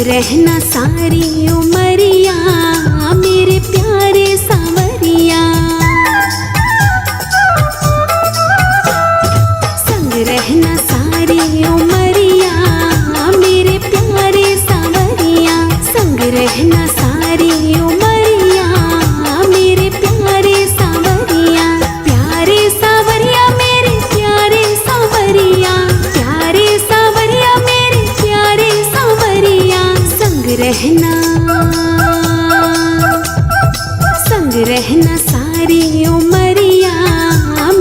रहना सारी उमरिया मेरे प्यारे सांवरिया। संग रहना सारी उमरिया मेरे प्यारे सांवरिया। संग रहना सारी उमरिया मेरे प्यारे सांवरिया। प्यारे सांवरिया मेरे प्यारे सांवरिया। प्यारे सांवरिया मेरे प्यारे सांवरिया। संग रहना सारी उमरिया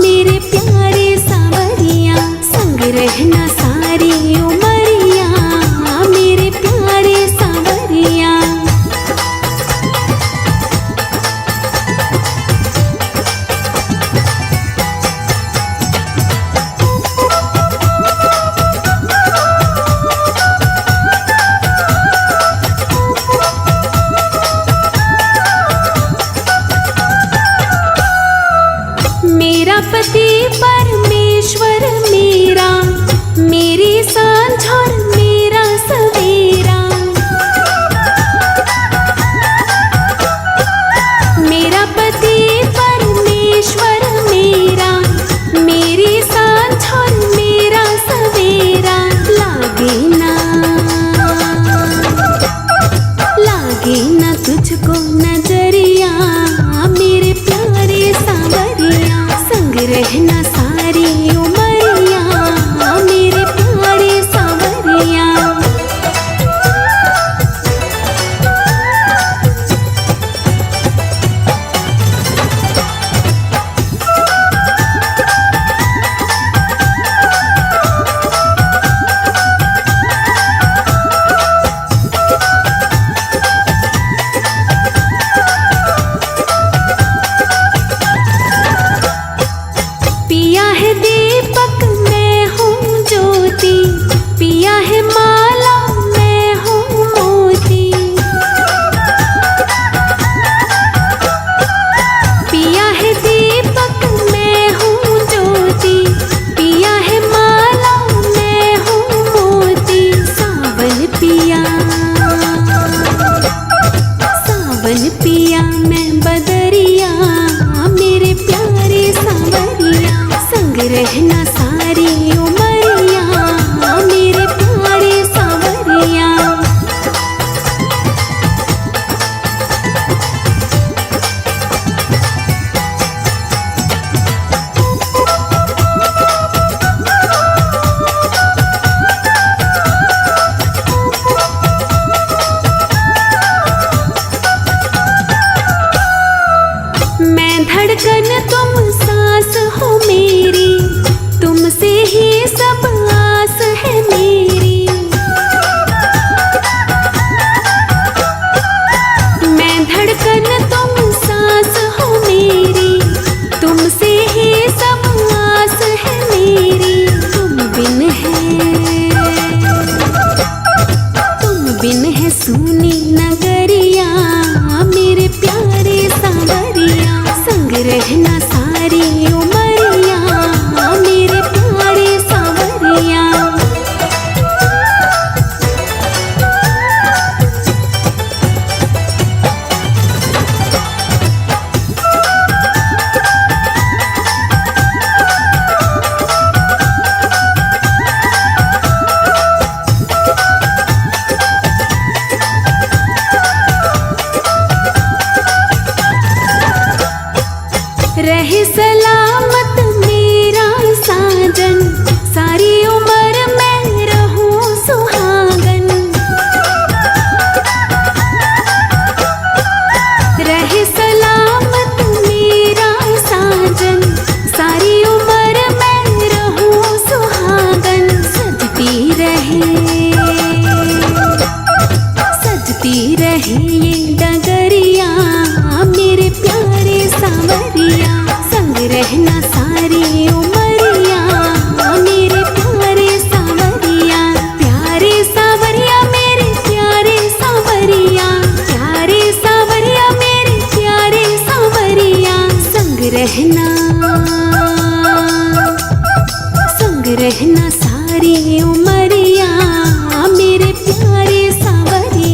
मेरे प्यारे सांवरिया। संग रहना सारी उमरिया मेरे प्यारे सांवरिया। मेरा पति परमेश्वर मेरा, मेरी सांझ और मेरा सवेरा। मेरा पति परमेश्वर मेरा, मेरी सांझ और मेरा सवेरा। लागे ना तुझको नजरिया मेरे प्यारे सांवरिया। संग रहना सारी उमरिया मेरे प्यारे सांवरिया। पिया है दीपक मैं हूँ ज्योति, पिया है माला मैं हूँ मोती। पिया है दीपक मैं हूँ ज्योति, पिया है माला मैं हूँ मोती। सावन पिया मैं बदरिया मेरे प्यारे सांवरिया। संग रहना सारी उमरिया मेरे प्यारे सांवरिया। मैं धड़कन तुम सांस हो मेरी, तुमसे ही सब आस है मेरी। मैं धड़कन तुम सांस हो मेरी, तुमसे ही सब आस है मेरी। तुम बिन है सूनी नगरिया मेरे प्यारे सांवरिया। संग रहना सारी उमरिया मेरे प्यारे सांवरिया। रहे सलामत मेरा साजन, सारी उम्र मैं रहूं सुहागन। रहे सलामत मेरा साजन, सारी उम्र मैं रहूं सुहागन। सजती रहे ये डगरिया मेरे प्यारे सांवरिया। संग रहना सारी उमरिया मेरे प्यारे सांवरिया। प्यारे सांवरिया मेरे प्यारे सांवरिया। प्यारे सांवरिया मेरे प्यारे सांवरिया। संग रहना सारी उमरिया मेरे प्यारे सांवरिया।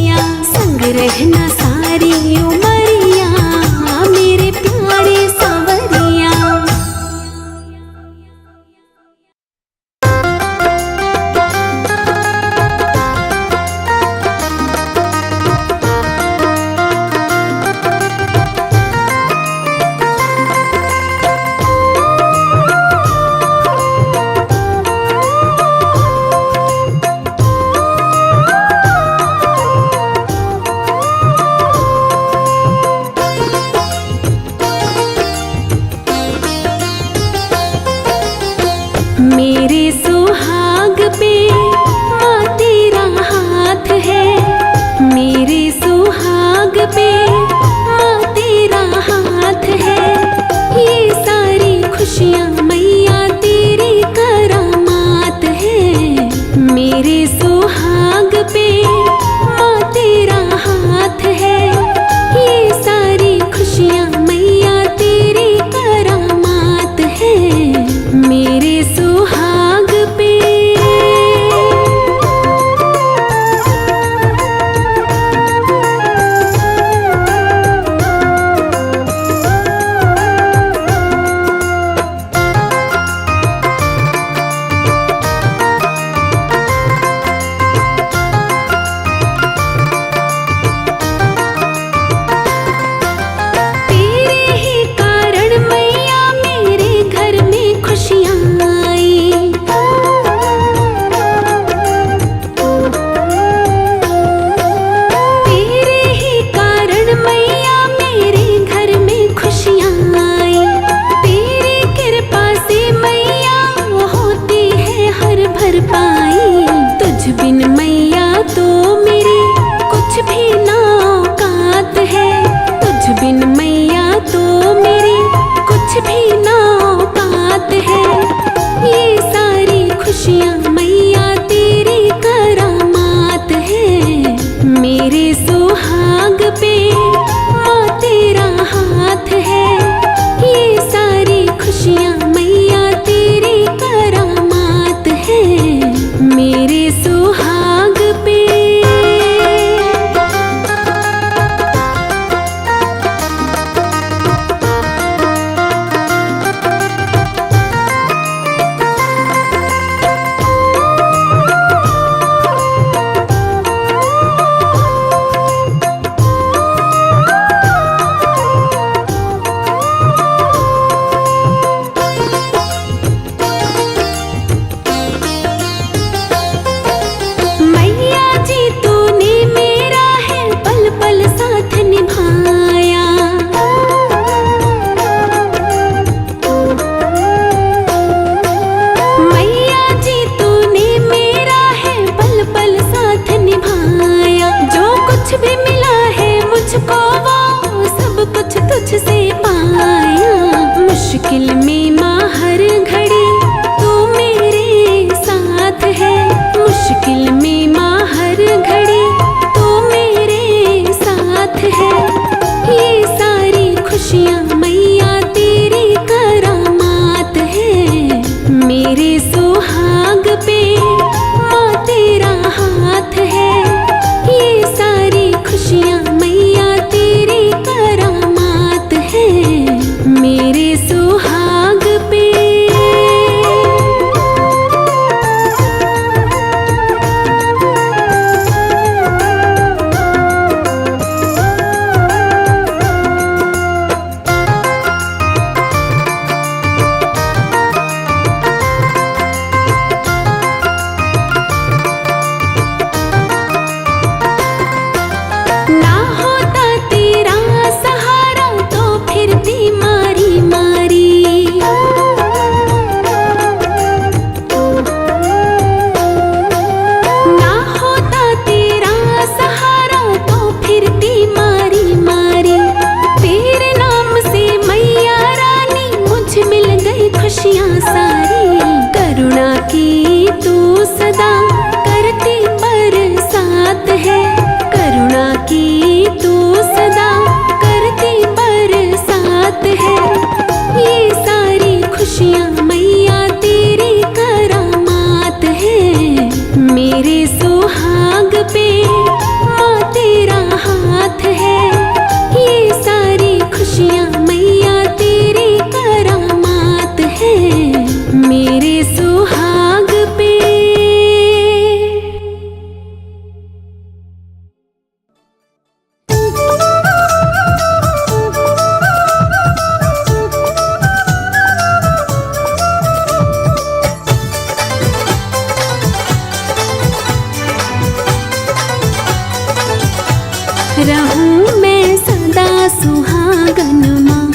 रहूं मैं सदा सुहागन माँ,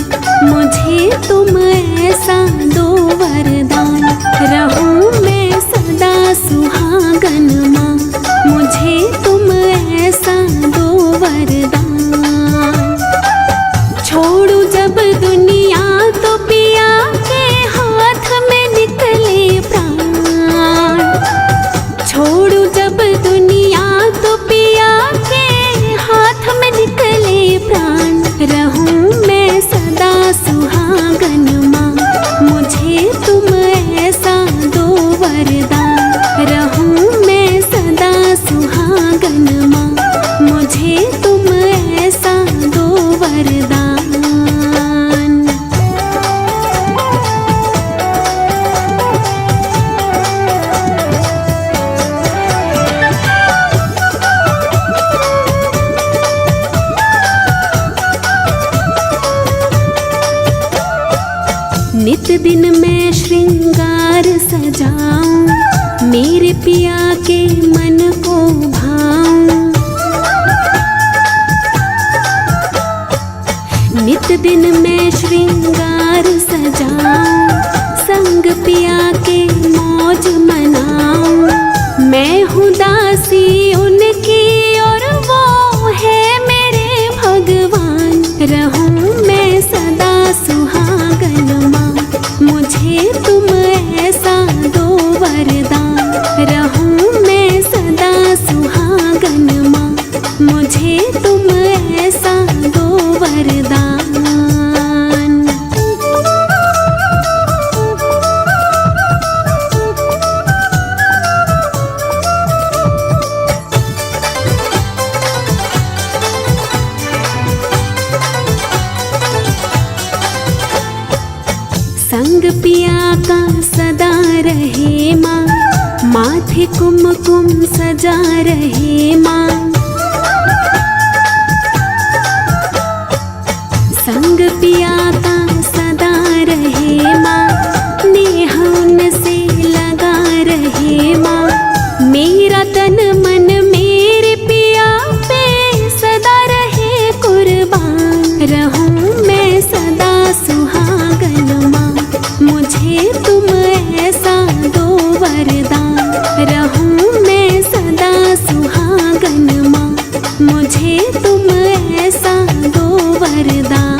मुझे तुम ऐसा दो वरदान। रहूं मैं सदा सुहागन माँ, मुझे तुम ऐसा दो वरदान। छोड़ू जब दुनिया तो पिया के हाथ में निकले प्राण। छोड़ू जब दुनिया तो पिया के हाथ में निकले प्राण। रहूं मैं सदा सुहागन माँ, मुझे तुम ऐसा दो वरदान। रहूं मैं सदा सुहागन माँ, मुझे तुम ऐसा दो वरदान। नित दिन मैं श्रृंगार सजाऊं, मेरे पिया के मन को भाऊं। नित दिन मैं श्रृंगार सजाऊं, संग पिया के मौज मनाऊं। मैं हूँ दासी उनकी और वो है मेरे भगवान। रहूं मैं सदा सुहागन माँ, मुझे तुम ऐसा दो वरदान। रहूं मैं सदा सुहागन माँ, मुझे तुम ऐसा दो वरदान। संग पिया का सदा रहे माँ, माथे कुमकुम सजा रहे माँ। संग पिया का सदा रहे माँ, नेह उनसे लगा रहे माँ। मेरा तन मन मेरे पिया पे सदा रहे कुर्बान। रहूं मैं सदा सुहागन माँ, मुझे तुम ऐसा दो वरदान। रहूं मैं सदा सुहागन माँ, मुझे तुम ऐसा दो वरदान।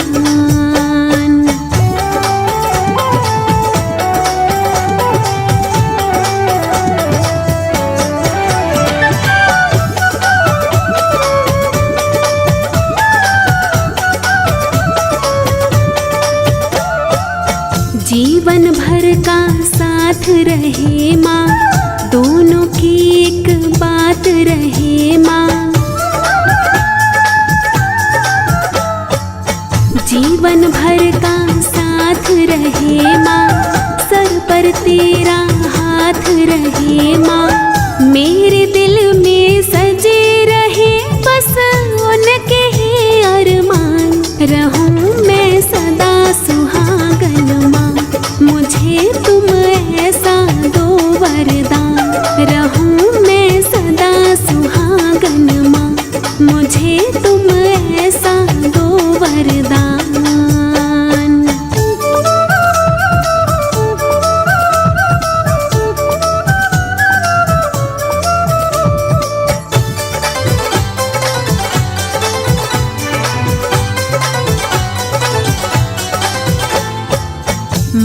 जीवन भर का साथ रहे माँ, दोनों की एक बात रहे माँ। जीवन भर का साथ रहे माँ, सर पर तेरा हाथ रहे माँ। मेरे दिल में सजे रहे बस उनके ही अरमान। रहूं मैं सदा सुहागन माँ, मुझे तुम ऐसा दो वरदान। रहूं मैं सदा सुहागन माँ, मुझे तुम ऐसा दो वरदान।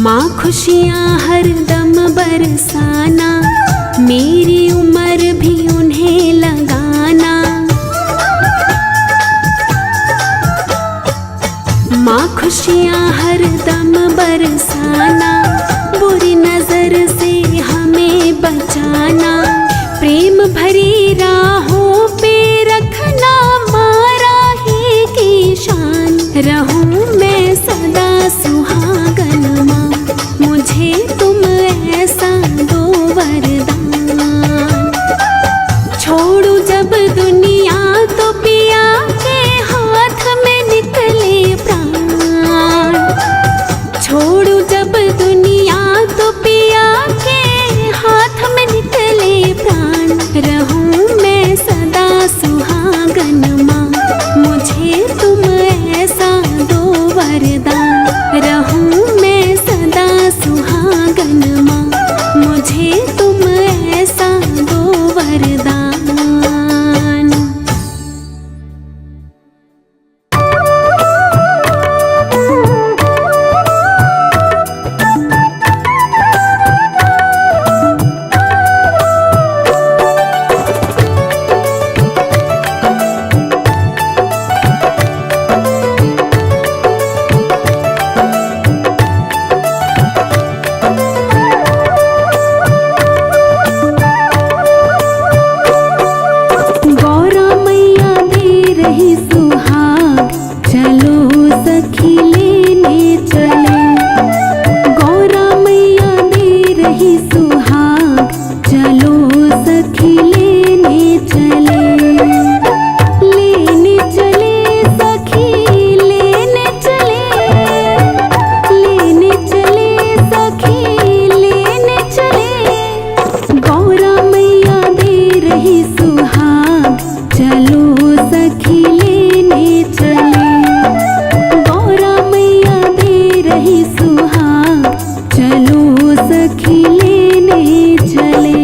माँ खुशियाँ हर दम बरसाना, मेरी उम्र भी उन्हें लगाना। माँ खुशियाँ हर दम बरसाना, बुरी नजर से हमें बचाना। प्रेम भरी राहों पे रखना मारा ही की शान। रहूं मैं सदा सुहागन माँ, मुझे तुम ऐसा दो वरदान। छोड़ू जब दुनिया तो पिया के हाथ में निकले प्राण। छोड़ू जब दुनिया तो पिया के हाथ में निकले प्राण। रहूं मैं सदा सुहागन माँ, सखी लेने चले। गौरा मैया दे रही सुहाग, चलो सखी लेने चले।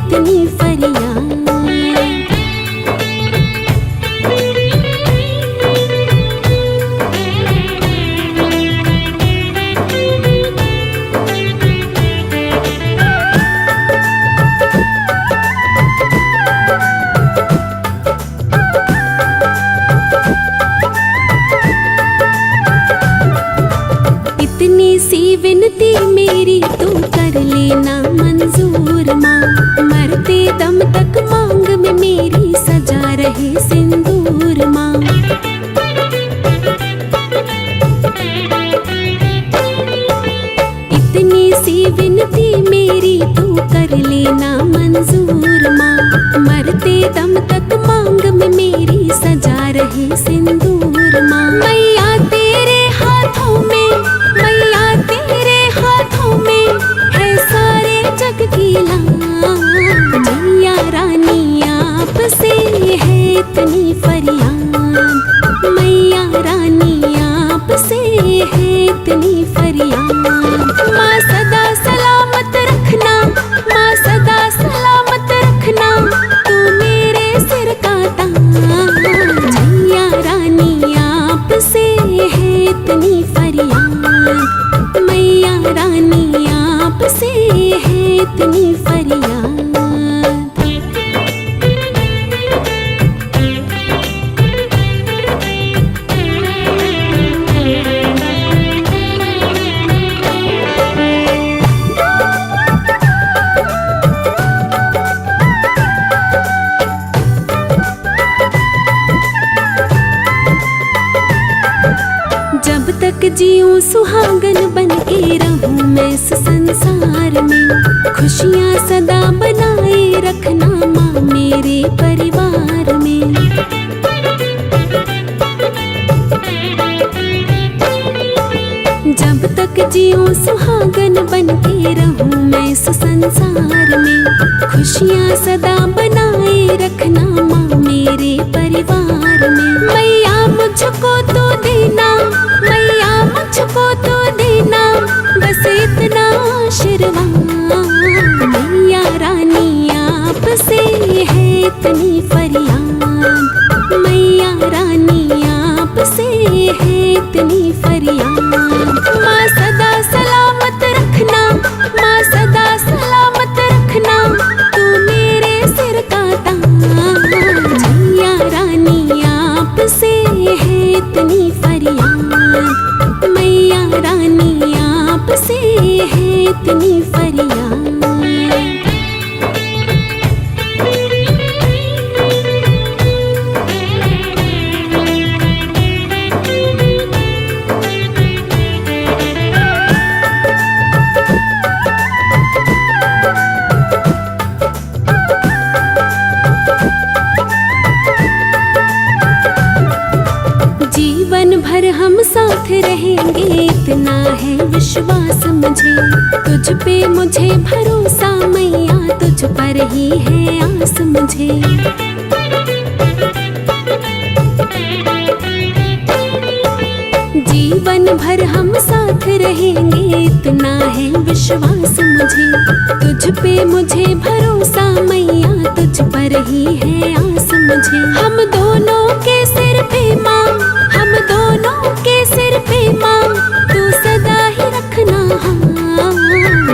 इतनी फरियाद। इतनी सी विनती मेरी तू कर लेना मंजूर माँ, मरते दम तक मांग में मेरी सजा रहे सिंदूर माँ। इतनी सी विनती मेरी तू कर लेना मंजूर माँ, मरते दम तक मांग में मेरी सजा रहे सिंदूर माँ। मैया तेरे हाथों में, मैया तेरे हाथों में है सारे जग की लाज। मैया रानी आपसे है इतनी फरियाद, मैया रानी आपसे है इतनी फरियाद। माँ सदा सलामत रखना, माँ सदा सलामत रखना तू मेरे सिर का ताज। मैया रानी आपसे है इतनी फरियाद, मैया रानी आपसे है इतनी फरियाद। जब तक जीऊं सुहागन बन के रहूं मैं इस संसार में, खुशियाँ सदा बनाए रखना माँ मेरे परिवार में। जब तक जीऊं सुहागन बन के रहूं मैं इस संसार में, खुशियाँ सदा बनाए रखना माँ मेरे परिवार में। मैया मुझको तो देना, मैया मुझको तो देना बस इतना आशीर्वाद। मैया रानी आपसे है इतनी फरियाद, मैया रानी आपसे है इतनी फरियाद। माँ सदा सलामत रखना, माँ सदा सलामत रखना तू मेरे सिर का ताज। मैया रानी आपसे है इतनी फरियाद, मैया रानी आपसे है इतनी फरियाद। जीवन भर हम साथ रहेंगे इतना है विश्वास मुझे, तुझ पे मुझे भरोसा मैया तुझ पर ही है आस मुझे। जीवन भर हम साथ रहेंगे इतना है विश्वास मुझे, तुझ पे मुझे भरोसा मैया तुझ पर ही है आस मुझे। हम दोनों के सिर पे माँ, हम दोनों के सिर पे माँ तू सदा ही रखना हाँ।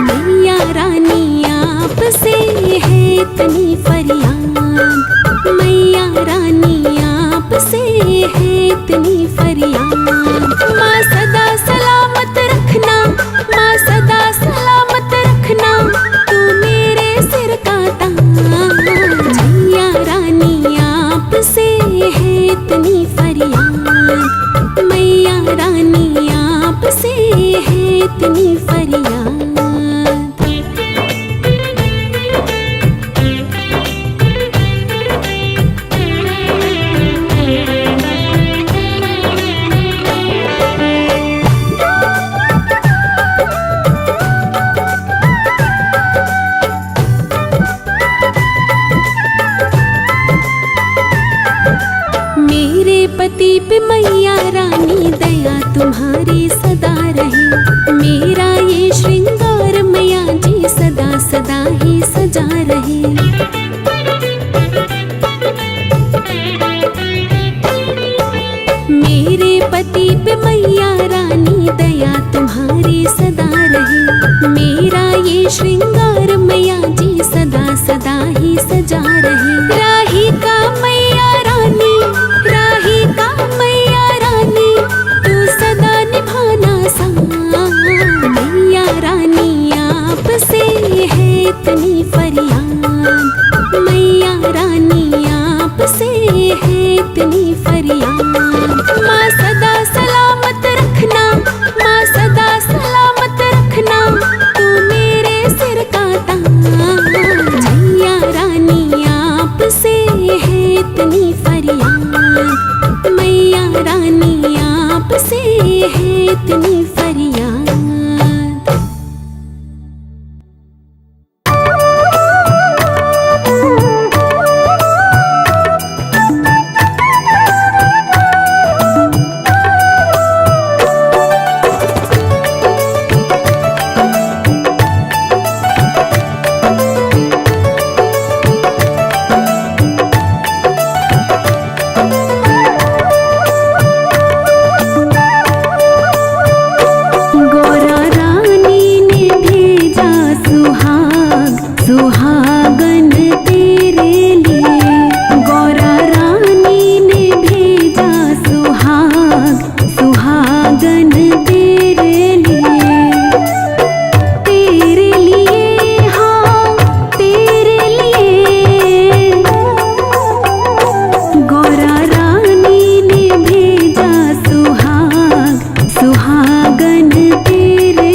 मैया रानी आपसे है इतनी फरियाद, मैया रानी आपसे है इतनी फरियाद। माँ सदा सलामत रखना, माँ सदा सलामत रखना तू मेरे सिर का ताज। मैया रानी आपसे है इतनी फरियाद, मैया रानी आपसे है इतनी फरियाद। पति पे मैया रानी दया तुम्हारी सदा रहे, मेरा ये श्रृंगार मैया जी सदा सदा ही सजा रहे। सुहागन तेरे लिए गौरा रानी ने भेजा सुहागन तेरे लिए, हाँ तेरे लिए गौरा रानी ने भेजा सुहागन तेरे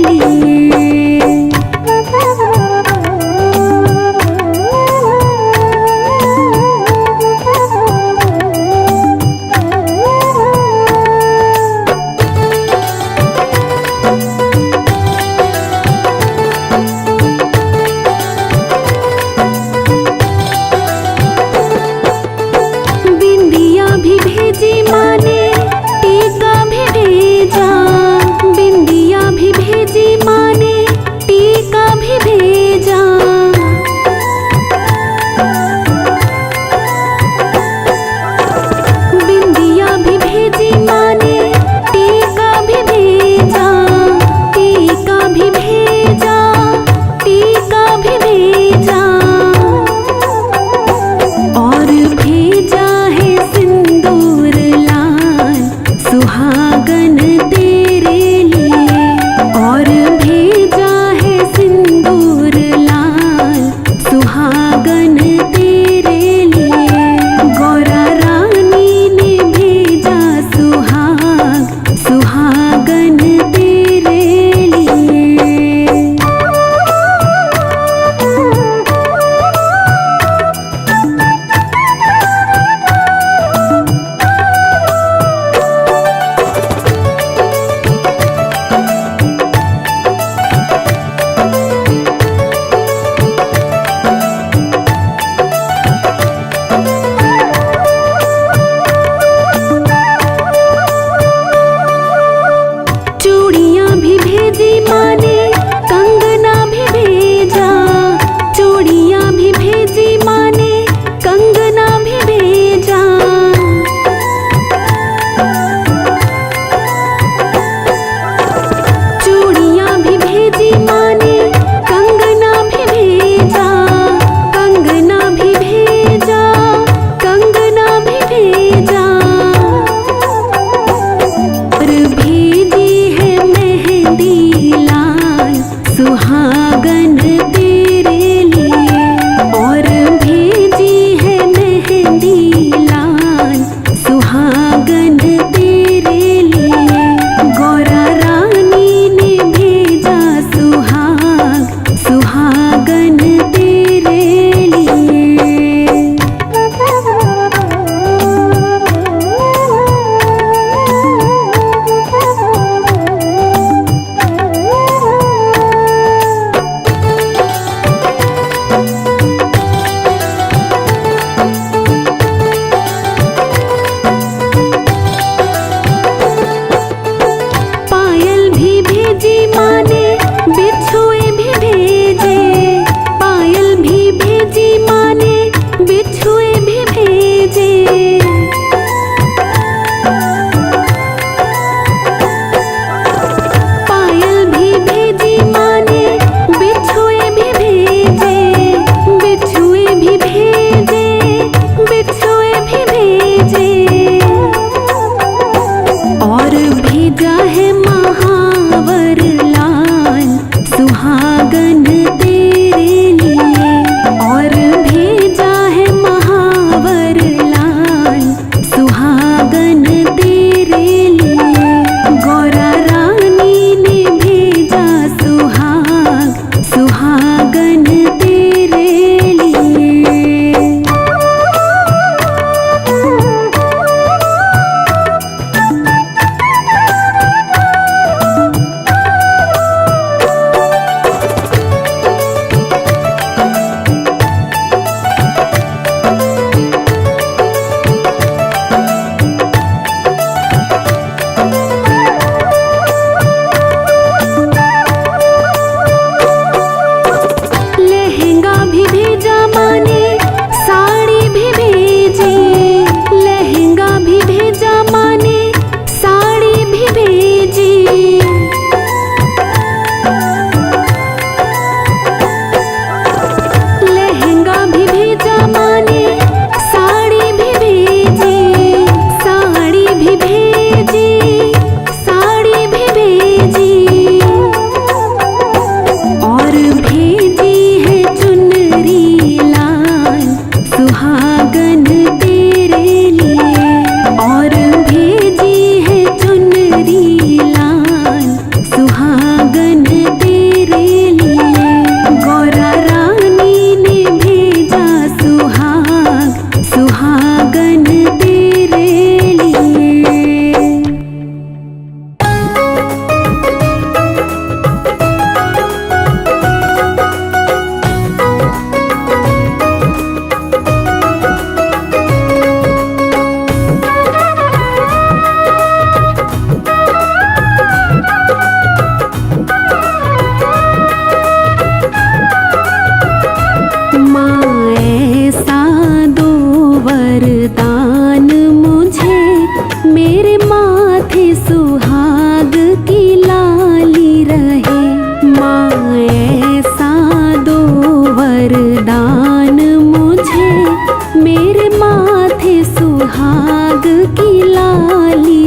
लिए।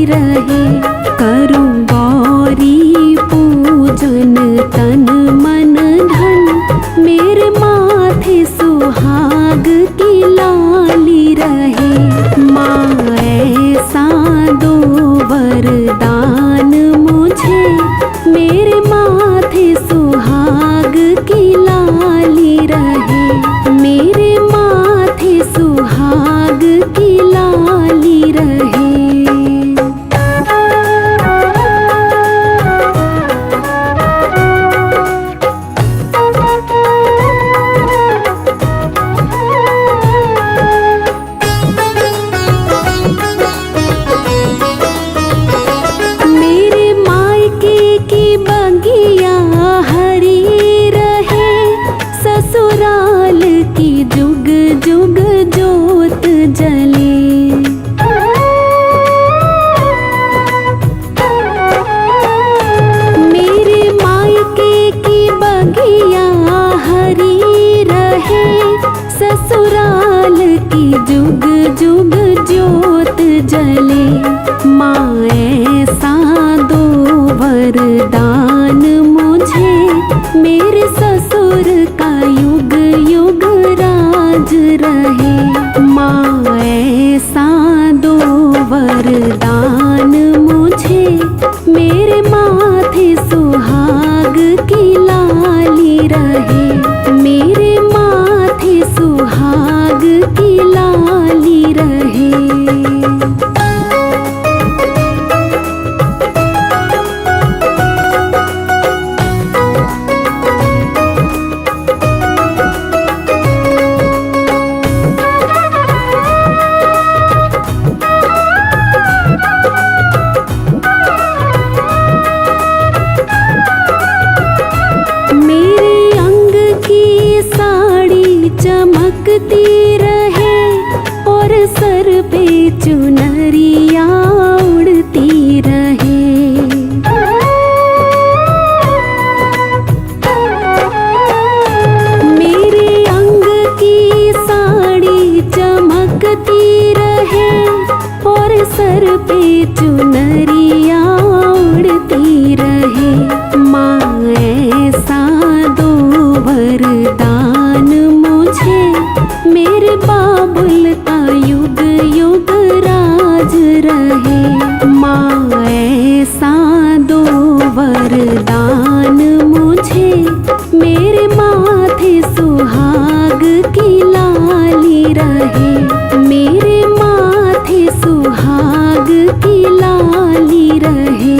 रहे। करूं गौरी पूजन तन मन धन, मेरे माथे सुहाग की लाली रहे। माँ ऐसा दो वरदान मुझे, मेरे माथे सुहाग की लाली रहे। मेरे माथे सुहाग की लाली रहे। मेरे मायके की बगिया हरी रहे, ससुराल की जुग जुग जोत जले। मेरे मायके की बगिया हरी रहे, ससुराल की जुग जुग जोत जले। माँ ऐसा दो वरदान मुझे, मेरे ससुर का युग युग राज रहे। माँ ऐसा दो वरदान मुझे, मेरे माथे सुहाग की लाली रहे। मेरे माथे सुहाग की लाली रहे। मेरे अंग की साड़ी चमकती रहे, और सर पे चुनरिया उड़ती रहे। मेरे अंग की साड़ी चमकती रहे, और सर पे चुनरिया उड़ती रहे। माँ ऐसा दो वरदान मुझे, मेरे बाबुल का युग युग राज रहे। माँ ऐसा दो वरदान मुझे, मेरे माथे सुहाग की लाली रहे। मेरे माथे सुहाग की लाली रहे।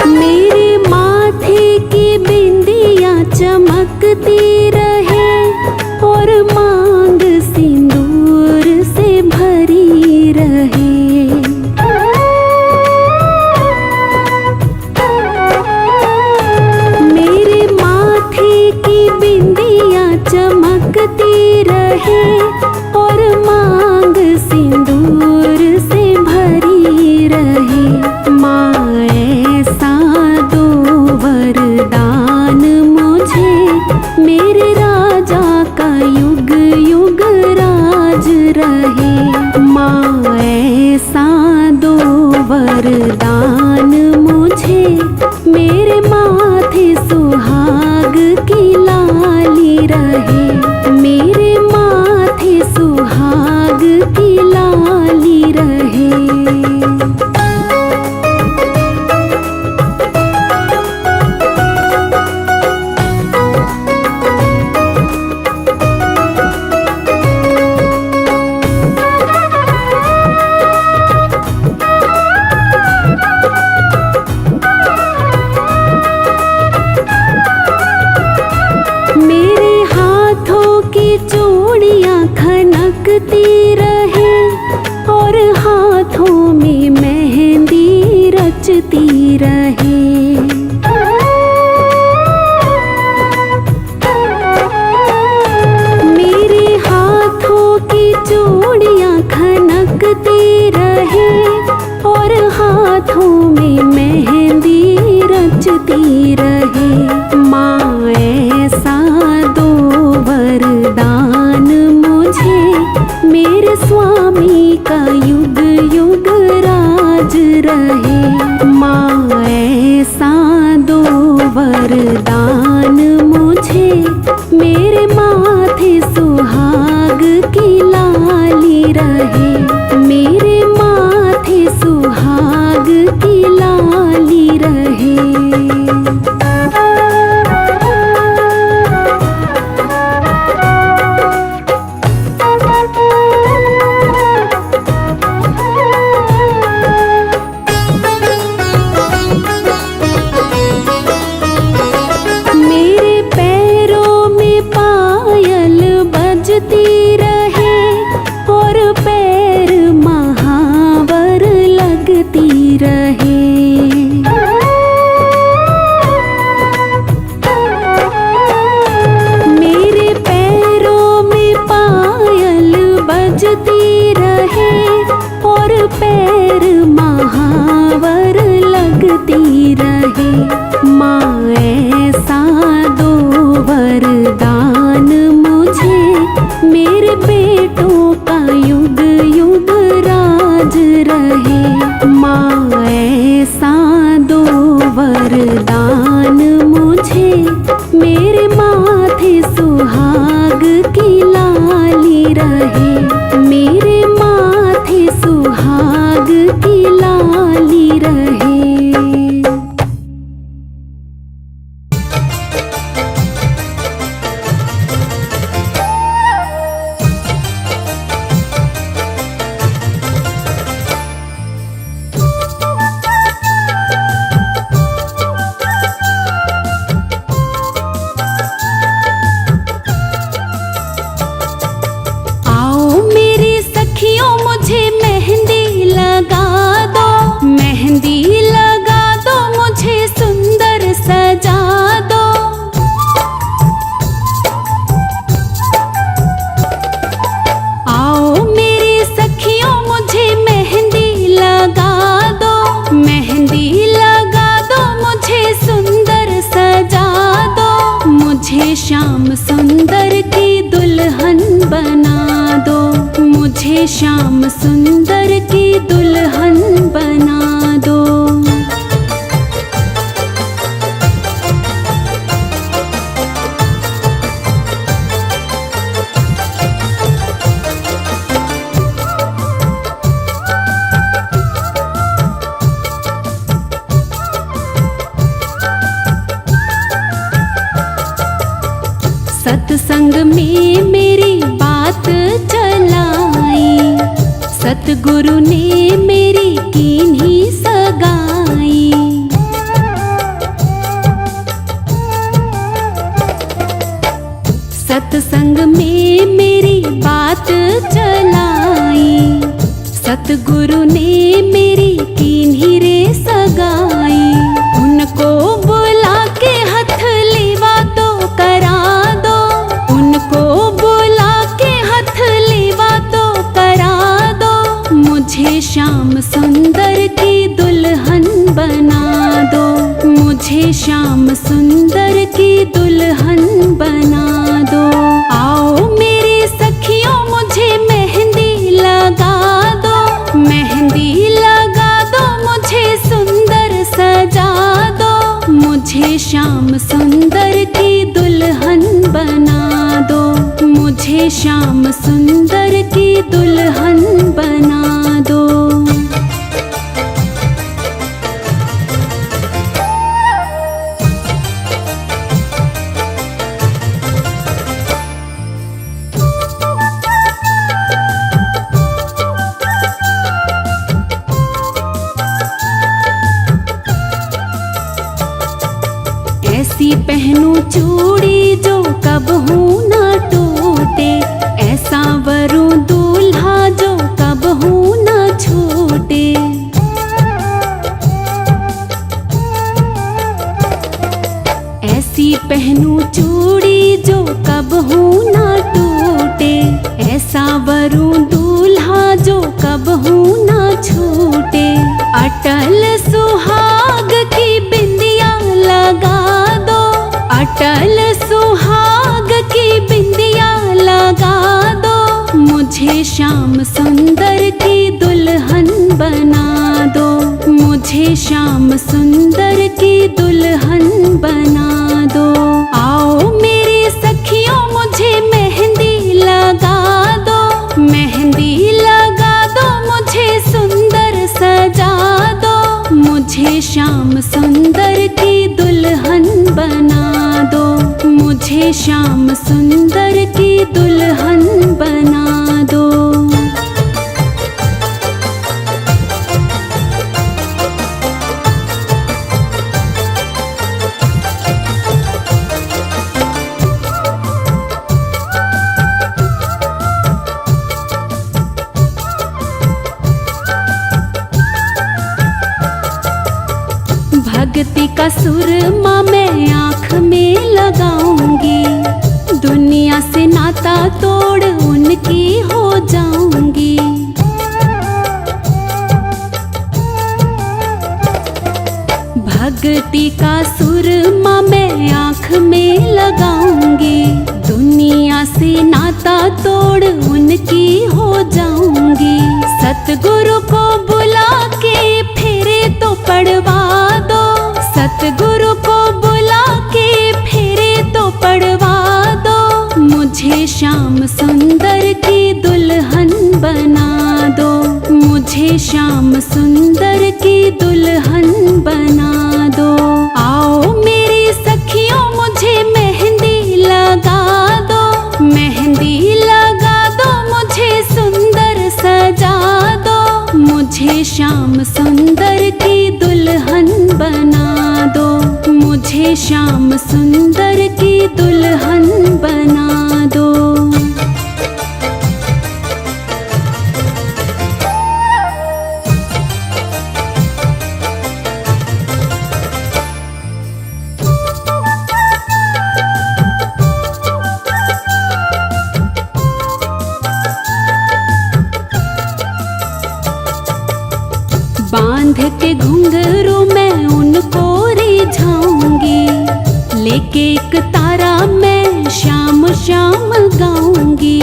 मेरे माथे की बिंदिया चमकती रहे, और मांग सिंदूर से भरी रहे। मेरे माथे की बिंदिया चमकती रहे, और मांग सिंदूर से भरी रहे। माँ ऐसा दो वरदान मुझे, मेरे राजा का युग युग राज रहे। माँ ऐसा दो वरदान मुझे, मेरे माथे सुहाग की लाली रहे। मेरे माथे सुहाग की लाली रहे। मेरे हाथों की चूड़ियां खनकती रहे, और हाथों में मेहंदी रचती रहे। मेरे हाथों की चूड़ियां खनकती रहे, बजती रहे। माँ ऐसा दो वरदान मुझे, मेरे स्वामी का युग युग राज रहे। माँ ऐसा दो वरदान मुझे, मेरे माथे सुहाग की लाली रहे। मेरे माथे सुहाग की लाली रहे। मेरे पैरों में पायल बजती रहे और पैर महावर लगती रहे। मेरे पैरों में पायल बजती रहे और पैर महावर लगती रहे। माँ ऐसा दो वरदान मुझे, मेरे बेटों का युग युग राज रहे। माँ ऐसा दो वरदान मुझे, मेरे माथे सुहाग की लाली रहे। मेरे माथे सुहाग की लाली रहे। आओ मेरी सखियों मुझे मेहंदी लगा दो, मेहंदी लगा दो, मुझे सुंदर सजा दो। आओ मेरी सखियों मुझे मेहंदी लगा दो, मेहंदी लगा दो, मुझे सुंदर सजा दो। मुझे श्याम सुंदर की दुल्हन बना दो, मुझे श्याम सुंदर की दुल्हन बना दो। सत्संग में मेरी बात चलाई, सतगुरु ने मेरी कीन्ही सगाई। सत्संग में मेरी बात चलाई, सतगुरु ने मेरी कीन्ही रे सगाई। उनको बुला के हथलीवा तो करा दो, उनको बुला के हथलीवा तो करा दो। मुझे श्याम सुंदर की दुल्हन बना दो, मुझे श्याम सुंदर की दुल्हन बना दो। आओ मेरी सखियों मुझे मेहंदी लगा दो, मेहंदी लगा दो, मुझे सुंदर सजा दो। मुझे श्याम सुंदर की दुल्हन बना दो, मुझे श्याम सुंदर की दुल्हन बना दो। ऐसी पहनूं चूड़ी जो कबहू ना टूटे, ऐसा वरू दूल्हा जो कबहू ना छूटे। ऐसी पहनूं चूड़ी जो कबहू ना टूटे, ऐसा वरू दूल्हा जो कबहू ना छूटे। अटल सुहाग की बिंदिया श्याम सुंदर की दुल्हन बना दो, मुझे श्याम सुंदर की दुल्हन बना दो। भक्ति का सुरमा मैं आँख में लगाऊंगी, दुनिया से नाता तोड़ उनकी हो जाऊंगी। भक्ति का सुरमा मैं आँख में लगाऊंगी, दुनिया से नाता तोड़ उनकी हो जाऊंगी। सतगुरु को बुला के फेरे तो पढ़वा दो, सतगुरु को बुला के फेरे तो पढ़वा दो, मुझे श्याम सुंदर की दुल्हन बना दो, मुझे श्याम सुंदर की दुल्हन बना दो। आओ मेरी सखियों मुझे मेहंदी लगा दो, मेहंदी लगा दो, मुझे सुंदर सजा दो, मुझे श्याम सुंदर की दुल्हन बना दो, मुझे श्याम सुंदर की दुल्हन बना दो। बांध के घुंघरू मैं उनको रिझाऊंगी, लेके एक तारा मैं श्याम श्याम गाऊंगी।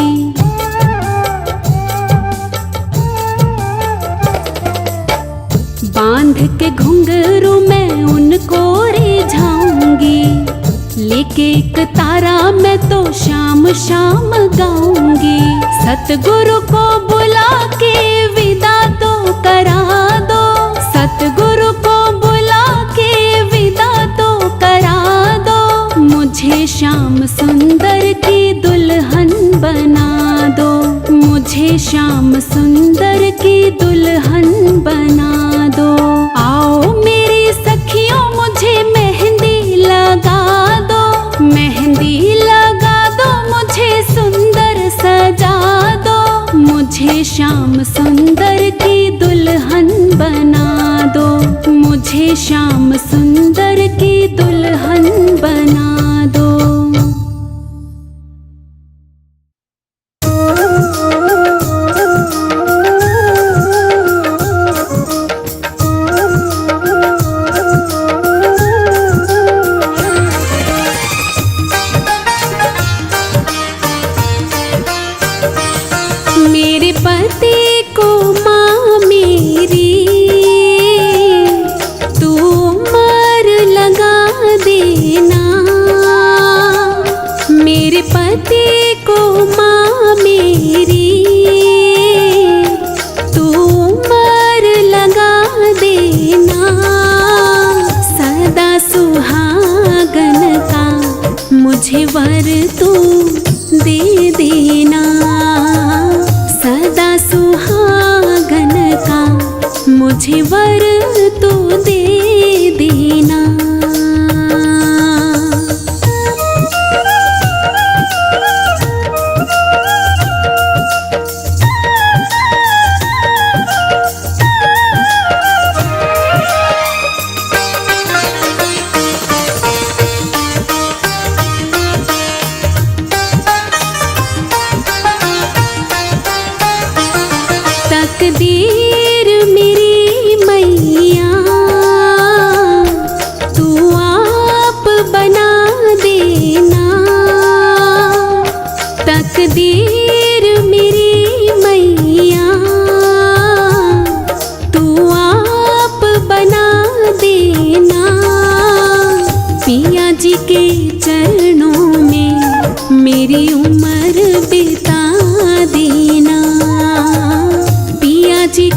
बांध के घुंघरू मैं उनको रिझाऊंगी, लेके एक तारा मैं तो श्याम श्याम गाऊंगी। सतगुरु को बुला के विदा तो करा दो, सतगुरु को बुला के विदा तो करा दो, मुझे श्याम सुंदर की दुल्हन बना दो, मुझे श्याम सुंदर की दुल्हन बना दो। आओ मेरी सखियों मुझे मेहंदी लगा दो, मेहंदी लगा दो, मुझे सुंदर सजा दो, मुझे श्याम सुंदर की दुल्हन बना दो, मुझे श्याम सुंदर की दुल्हन बना दो। मेरे पति को माँ मेरी तू उम्र लगा देना, मेरे पति को माँ मेरी तू उम्र लगा देना। सदा सुहागन का मुझे वर तू दे देना, सदा सुहागन का मुझे वर तू दे देना। तकदीर मेरी मैया तू आप बना देना, तकदीर मेरी मैया तू आप बना देना। पिया जी के चरणों में मेरी उम्र बिता देना, पिया जी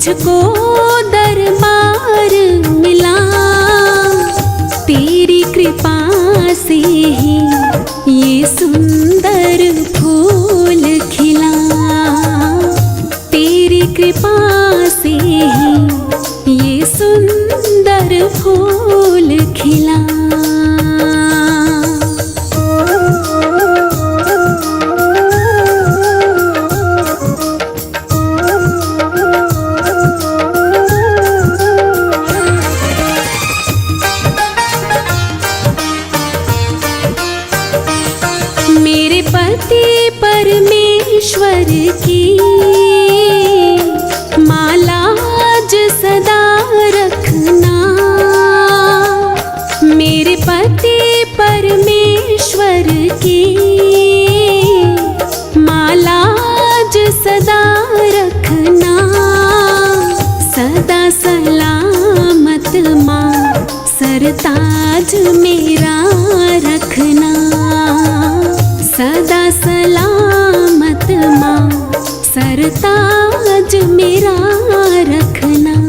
मुझको दरबार मिला, तेरी कृपा से ही ये सुंदर फूल खिला, तेरी कृपा से ही ये सुंदर फूल खिला। मेरे पति परमेश्वर की माला आज सदा रखना, मेरे पति परमेश्वर की माला आज सदा रखना, सदा सलामत माँ सरताज मेरा रखना, सदा सलामत माँ सरताज मेरा रखना।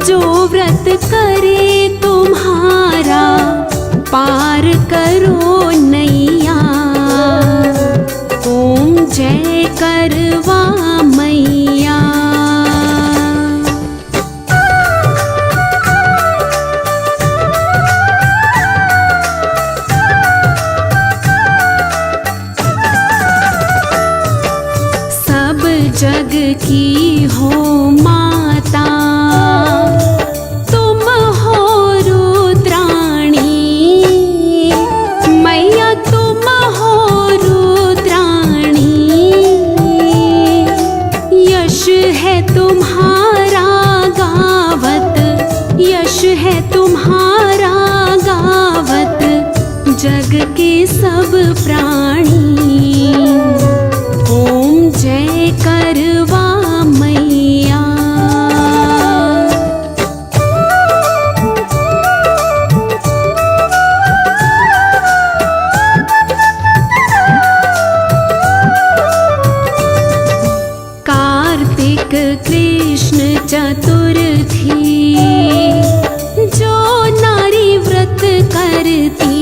जो व्रत करे तुम्हारा पार करो नैया, ओम जय करवा मैया। सब जग की हो माता, तुम हो रुद्राणी मैया, तुम हो रुद्राणी। यश है तुम्हारा गावत, यश है तुम्हारा गावत, जग के सब प्राणी। ओम जय करवा मैया। कार्तिक कृष्ण चतुर्थी, जो नारी व्रत करती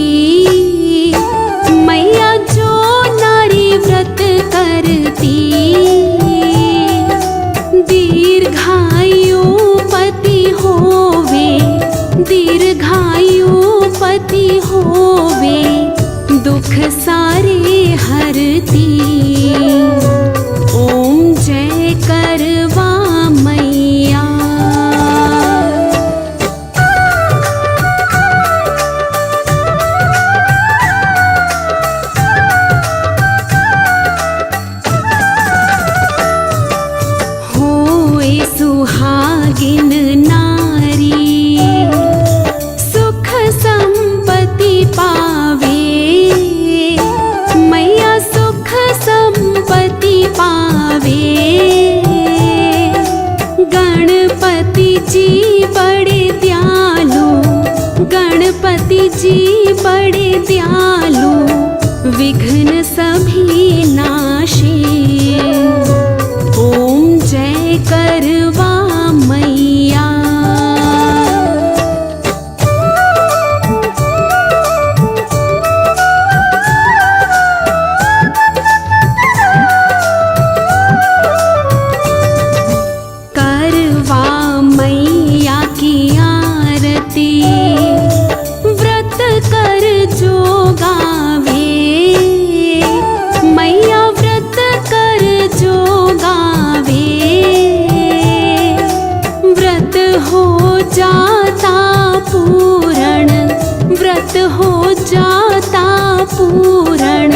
मैया, जो नारी व्रत करती, दीर्घायु पति होवे, दीर्घायु पति होवे, दुख सारे हरती। ओम जय करवा मैया। पूरण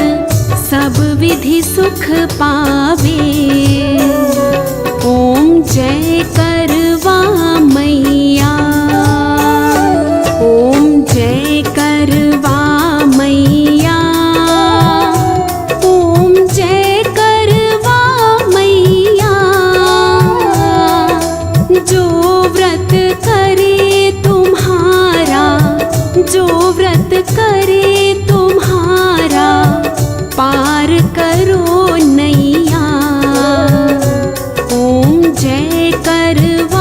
सब विधि सुख पावे। ओम जय करवा मैया, ओम जय करवा मैया, ओम जय करवा मैया। जो व्रत करे तुम्हारा, जो व्रत करे तुम्हारा, पार करो नैया। ओम जय करवा